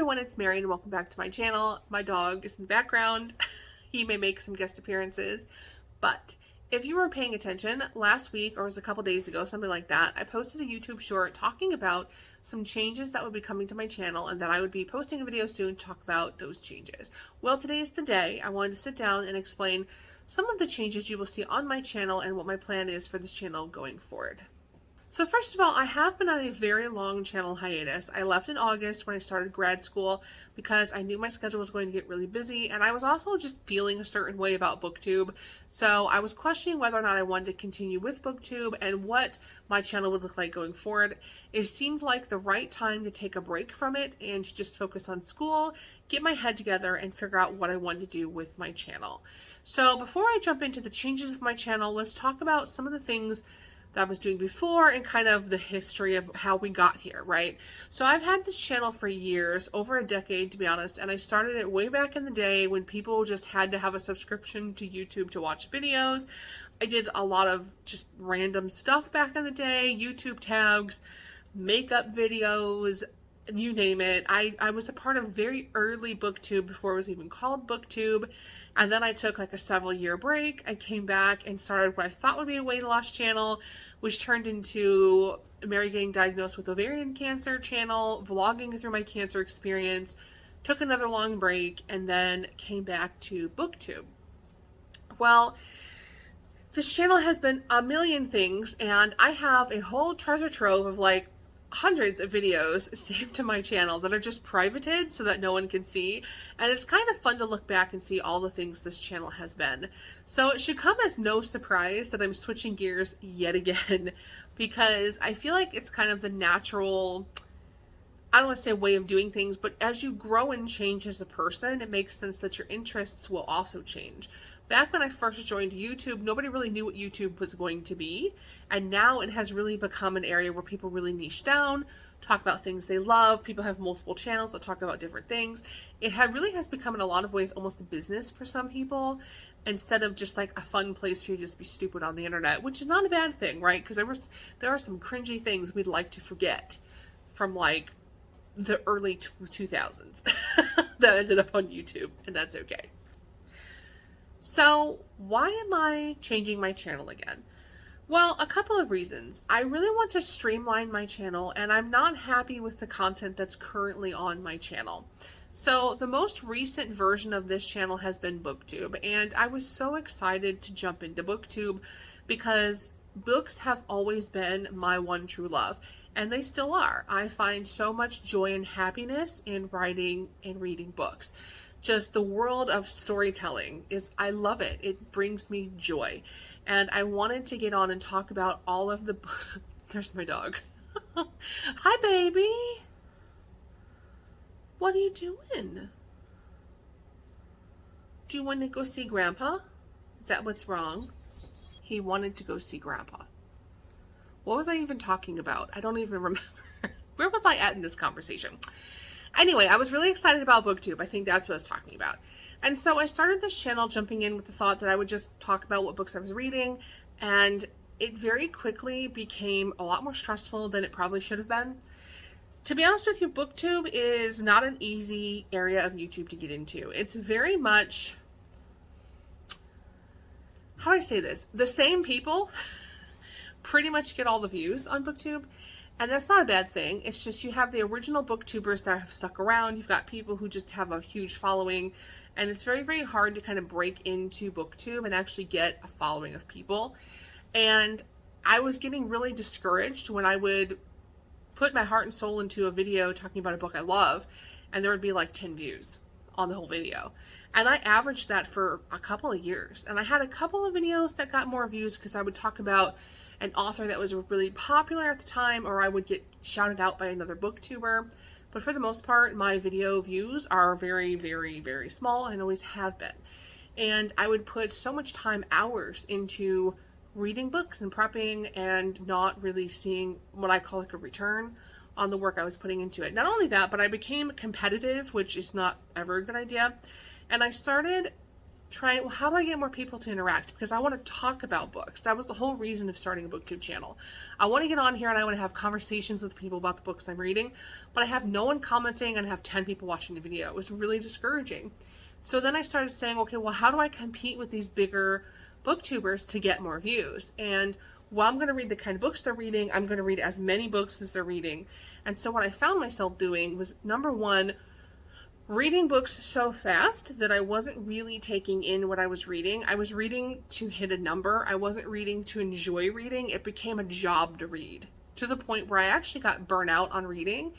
everyone, it's Mary and welcome back to my channel. My dog is in the background. He may make some guest appearances, but if you were paying attention, last week, or it was a couple days ago, something like that, I posted a YouTube short talking about some changes that would be coming to my channel and that I would be posting a video soon to talk about those changes. Well, today is the day. I wanted to sit down and explain some of the changes you will see on my channel and what my plan is for this channel going forward. So first of all, I have been on a very long channel hiatus. I left in August when I started grad school because I knew my schedule was going to get really busy, and I was also just feeling a certain way about BookTube. So I was questioning whether or not I wanted to continue with BookTube and what my channel would look like going forward. It seemed like the right time to take a break from it and to just focus on school, get my head together, and figure out what I wanted to do with my channel. So before I jump into the changes of my channel, let's talk about some of the things that I was doing before and kind of the history of how we got here, right? So I've had this channel for years, over a decade to be honest, and I started it way back in the day when people just had to have a subscription to YouTube to watch videos. I did a lot of just random stuff back in the day, YouTube tags, makeup videos, you name it. I was a part of very early BookTube before it was even called BookTube. And then I took like a several-year break. I came back and started what I thought would be a weight loss channel, which turned into Mary getting diagnosed with ovarian cancer channel, vlogging through my cancer experience, took another long break, and then came back to BookTube. Well, this channel has been a million things, and I have a whole treasure trove of like hundreds of videos saved to my channel that are just privated so that no one can see, and it's kind of fun to look back and see all the things this channel has been. So it should come as no surprise that I'm switching gears yet again, because I feel like it's kind of the natural, I don't want to say way of doing things, but as you grow and change as a person, it makes sense that your interests will also change. Back when I first joined YouTube, nobody really knew what YouTube was going to be, and now it has really become an area where people really niche down, talk about things they love. People have multiple channels that talk about different things. It really has become in a lot of ways almost a business for some people, instead of just like a fun place for you to just be stupid on the internet, which is not a bad thing, right? Because there are some cringy things we'd like to forget from like the early 2000s that ended up on YouTube, and that's okay. So why am I changing my channel again? Well, a couple of reasons. I really want to streamline my channel, and I'm not happy with the content that's currently on my channel. So the most recent version of this channel has been BookTube, and I was so excited to jump into BookTube because books have always been my one true love, and they still are. I find so much joy and happiness in writing and reading books. Just the world of storytelling I love it. It brings me joy. And I wanted to get on and talk about all of the, there's my dog. Hi, baby. What are you doing? Do you want to go see Grandpa? Is that what's wrong? He wanted to go see Grandpa. What was I even talking about? I don't even remember. Where was I at in this conversation? Anyway, I was really excited about BookTube. I think that's what I was talking about. And so I started this channel jumping in with the thought that I would just talk about what books I was reading, and it very quickly became a lot more stressful than it probably should have been. To be honest with you, BookTube is not an easy area of YouTube to get into. It's very much, how do I say this? The same people pretty much get all the views on BookTube. And that's not a bad thing. It's just you have the original booktubers that have stuck around. You've got people who just have a huge following. And it's very, very hard to kind of break into BookTube and actually get a following of people. And I was getting really discouraged when I would put my heart and soul into a video talking about a book I love, and there would be like 10 views on the whole video. And I averaged that for a couple of years. And I had a couple of videos that got more views because I would talk about an author that was really popular at the time, or I would get shouted out by another booktuber. But for the most part, my video views are very, very, very small and always have been. And I would put so much time, hours, into reading books and prepping and not really seeing what I call like a return on the work I was putting into it. Not only that, but I became competitive, which is not ever a good idea. And I started trying, well, how do I get more people to interact? Because I want to talk about books. That was the whole reason of starting a booktube channel. I want to get on here and I want to have conversations with people about the books I'm reading, but I have no one commenting and I have 10 people watching the video. It was really discouraging. So then I started saying, okay, well, how do I compete with these bigger booktubers to get more views? And well, I'm going to read the kind of books they're reading. I'm going to read as many books as they're reading. And so what I found myself doing was, number one, reading books so fast that I wasn't really taking in what I was reading. I was reading to hit a number. I wasn't reading to enjoy reading. It became a job to read, to the point where I actually got burnt out on reading.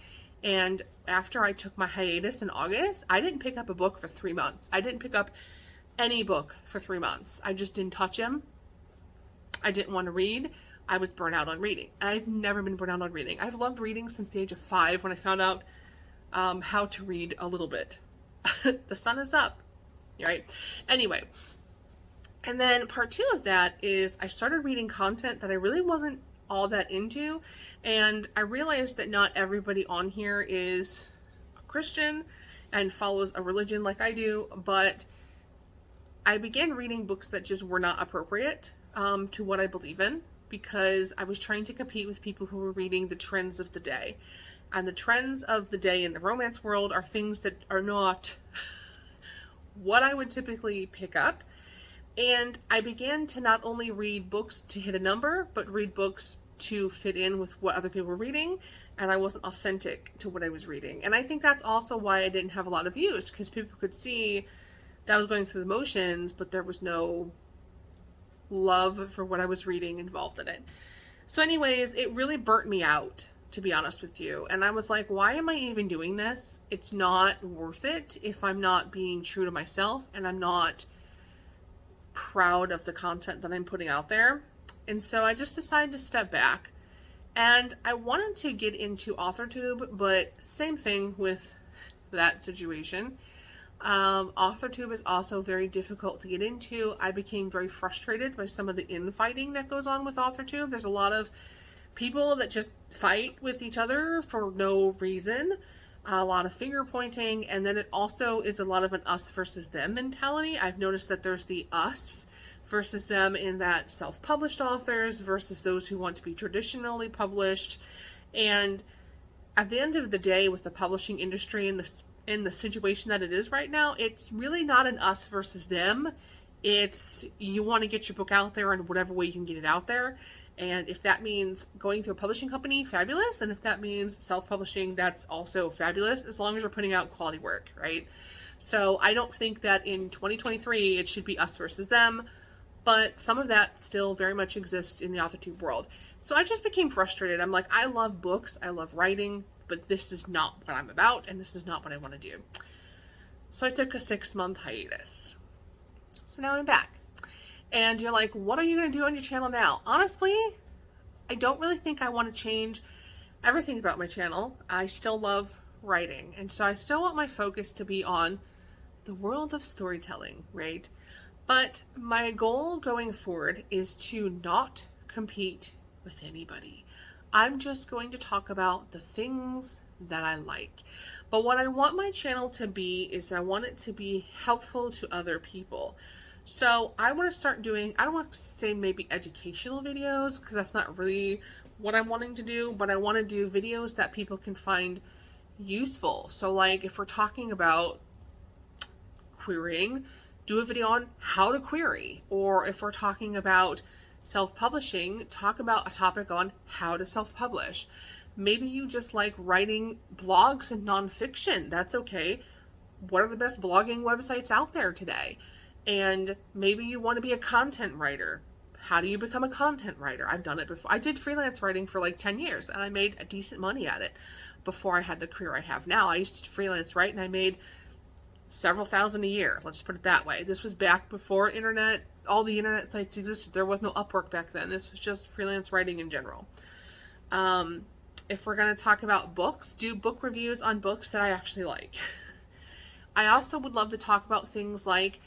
And after I took my hiatus in August, I didn't pick up a book for 3 months. I didn't pick up any book for 3 months. I just didn't touch them. I didn't want to read. I was burnt out on reading. I've never been burnt out on reading. I've loved reading since the age of 5 when I found out how to read a little bit. The sun is up, right? Anyway, and then part 2 of that is I started reading content that I really wasn't all that into, and I realized that not everybody on here is a Christian and follows a religion like I do, but I began reading books that just were not appropriate to what I believe in, because I was trying to compete with people who were reading the trends of the day. And the trends of the day in the romance world are things that are not what I would typically pick up. And I began to not only read books to hit a number, but read books to fit in with what other people were reading. And I wasn't authentic to what I was reading. And I think that's also why I didn't have a lot of views, because people could see that I was going through the motions, but there was no love for what I was reading involved in it. So anyways, it really burnt me out, to be honest with you. And I was like, why am I even doing this? It's not worth it if I'm not being true to myself and I'm not proud of the content that I'm putting out there. And so I just decided to step back. And I wanted to get into AuthorTube, but same thing with that situation. AuthorTube is also very difficult to get into. I became very frustrated by some of the infighting that goes on with AuthorTube. There's a lot of people that just fight with each other for no reason, a lot of finger pointing, and then it also is a lot of an us versus them mentality. I've noticed that there's the us versus them in that self-published authors versus those who want to be traditionally published. And at the end of the day, with the publishing industry and in the situation that it is right now, it's really not an us versus them. It's, you want to get your book out there in whatever way you can get it out there. And if that means going through a publishing company, fabulous. And if that means self-publishing, that's also fabulous, as long as you're putting out quality work, right? So I don't think that in 2023, it should be us versus them, but some of that still very much exists in the AuthorTube world. So I just became frustrated. I'm like, I love books, I love writing, but this is not what I'm about, and this is not what I want to do. So I took a 6-month hiatus. So now I'm back. And you're like, what are you going to do on your channel now? Honestly, I don't really think I want to change everything about my channel. I still love writing. And so I still want my focus to be on the world of storytelling, right? But my goal going forward is to not compete with anybody. I'm just going to talk about the things that I like. But what I want my channel to be is I want it to be helpful to other people. So I want to start doing, I don't want to say maybe educational videos, because that's not really what I'm wanting to do, but I want to do videos that people can find useful. So like if we're talking about querying, do a video on how to query. Or if we're talking about self-publishing, talk about a topic on how to self-publish. Maybe you just like writing blogs and nonfiction. That's okay. What are the best blogging websites out there today? And maybe you want to be a content writer. How do you become a content writer? I've done it before. I did freelance writing for like 10 years and I made a decent money at it before I had the career I have now. I used to freelance write and I made several thousand a year. Let's put it that way. This was back before internet, all the internet sites existed. There was no Upwork back then. This was just freelance writing in general. If we're going to talk about books, do book reviews on books that I actually like. I also would love to talk about things like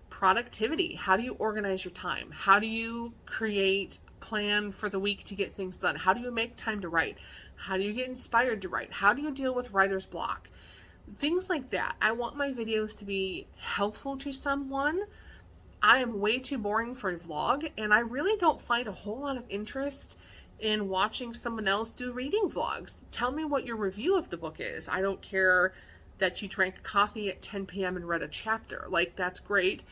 productivity. How do you organize your time? How do you plan for the week to get things done? How do you make time to write? How do you get inspired to write? How do you deal with writer's block? Things like that. I want my videos to be helpful to someone, I am way too boring for a vlog, and I really don't find a whole lot of interest in watching someone else do reading vlogs. Tell me what your review of the book is. I don't care that you drank coffee at 10 p.m. and read a chapter. Like, that's great.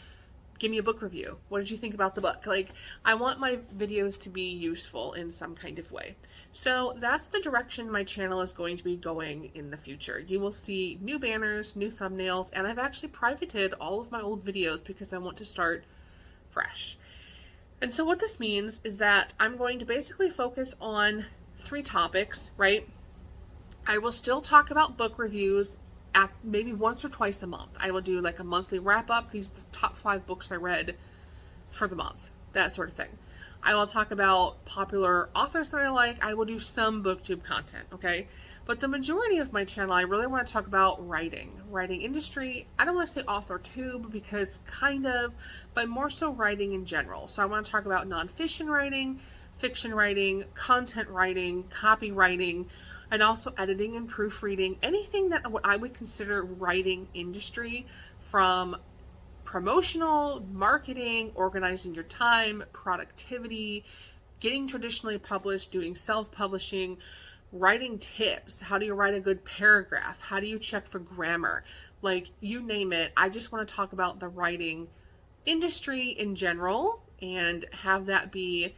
Give me a book review. What did you think about the book? Like, I want my videos to be useful in some kind of way. So that's the direction my channel is going to be going in the future. You will see new banners, new thumbnails, and I've actually privated all of my old videos because I want to start fresh. And so what this means is that I'm going to basically focus on 3 topics, right? I will still talk about book reviews at maybe once or twice a month. I will do like a monthly wrap up. These are the top 5 books I read for the month, that sort of thing. I will talk about popular authors that I like. I will do some booktube content, okay? But the majority of my channel, I really want to talk about writing industry. I don't want to say author tube because kind of, but more so writing in general. So I want to talk about nonfiction writing, fiction writing, content writing, copywriting, and also editing and proofreading, anything that what I would consider writing industry, from promotional, marketing, organizing your time, productivity, getting traditionally published, doing self-publishing, writing tips. How do you write a good paragraph? How do you check for grammar? Like, you name it. I just want to talk about the writing industry in general and have that be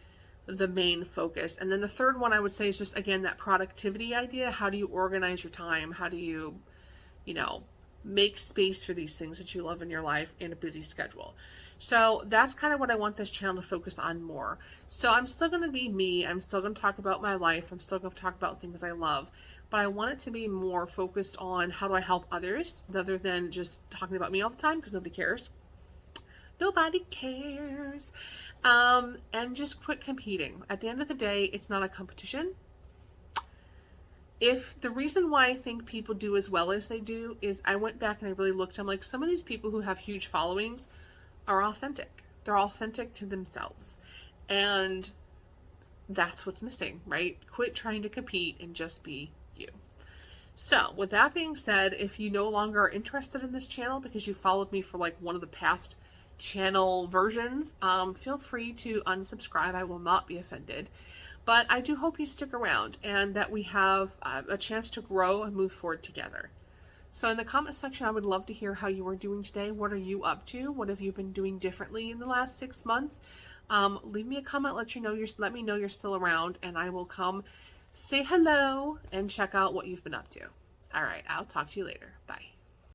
the main focus. And then the third one I would say is just, again, that productivity idea. How do you organize your time? How do you, make space for these things that you love in your life in a busy schedule? So that's kind of what I want this channel to focus on more. So I'm still going to be me. I'm still going to talk about my life. I'm still going to talk about things I love. But I want it to be more focused on how do I help others rather than just talking about me all the time, because nobody cares. Nobody cares. And just quit competing. At the end of the day, it's not a competition. If the reason why I think people do as well as they do is, I went back and I really looked, I'm like, some of these people who have huge followings are authentic. They're authentic to themselves. And that's what's missing, right? Quit trying to compete and just be you. So with that being said, if you no longer are interested in this channel because you followed me for like one of the past channel versions, feel free to unsubscribe. I will not be offended. But I do hope you stick around and that we have a chance to grow and move forward together. So in the comment section, I would love to hear how you are doing today. What are you up to? What have you been doing differently in the last 6 months? Leave me a comment, let me know you're still around, and I will come say hello and check out what you've been up to. All right, I'll talk to you later. Bye.